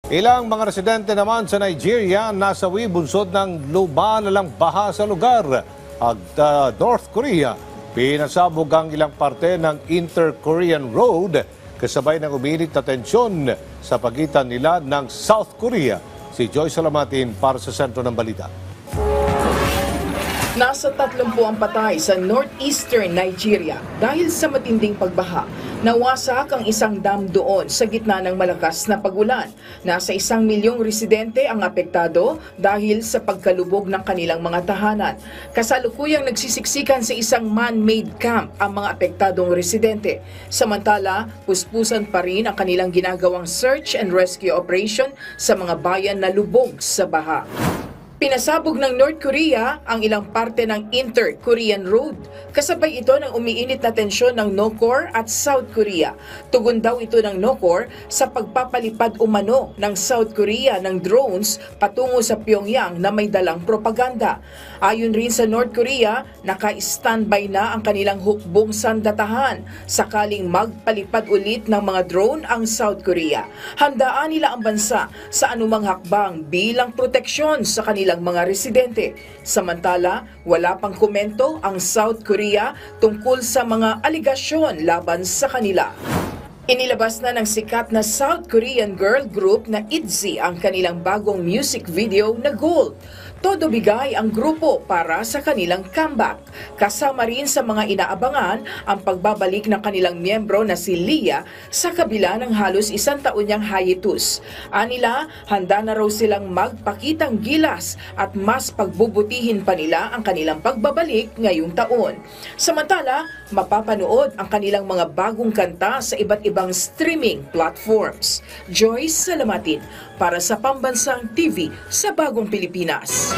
Ilang mga residente naman sa Nigeria nasawi bunsod ng lumalalang baha sa lugar. At North Korea, pinasabog ang ilang parte ng Inter-Korean Road kasabay ng uminit na tensyon sa pagitan nila ng South Korea. Si Joyce Salamatin para sa sentro ng balita. Nasa 30 ang patay sa northeastern Nigeria dahil sa matinding pagbaha. Nawasak ang isang dam doon sa gitna ng malakas na pagulan. Nasa 1 milyong residente ang apektado dahil sa pagkalubog ng kanilang mga tahanan. Kasalukuyang nagsisiksikan sa isang man-made camp ang mga apektadong residente. Samantala, puspusan pa rin ang kanilang ginagawang search and rescue operation sa mga bayan na lubog sa baha. Pinasabog ng North Korea ang ilang parte ng Inter-Korean Road. Kasabay ito ng umiinit na tensyon ng Nokor at South Korea. Tugon daw ito ng Nokor sa pagpapalipad umano ng South Korea ng drones patungo sa Pyongyang na may dalang propaganda. Ayon rin sa North Korea, naka-standby na ang kanilang hukbong sandatahan sakaling magpalipad ulit ng mga drone ang South Korea. Handaan nila ang bansa sa anumang hakbang bilang proteksyon sa kanilang mga residente. Samantala, wala pang komento ang South Korea tungkol sa mga aligasyon laban sa kanila. Inilabas na ng sikat na South Korean girl group na ITZY ang kanilang bagong music video na Gold. Todo bigay ang grupo para sa kanilang comeback. Kasama rin sa mga inaabangan ang pagbabalik ng kanilang miyembro na si Lia sa kabila ng halos 1 taon niyang hiatus. Anila, handa na raw silang magpakitang gilas at mas pagbubutihin pa nila ang kanilang pagbabalik ngayong taon. Samantala, mapapanood ang kanilang mga bagong kanta sa iba't ibang streaming platforms. Joyce Salamatin para sa Pambansang TV sa Bagong Pilipinas.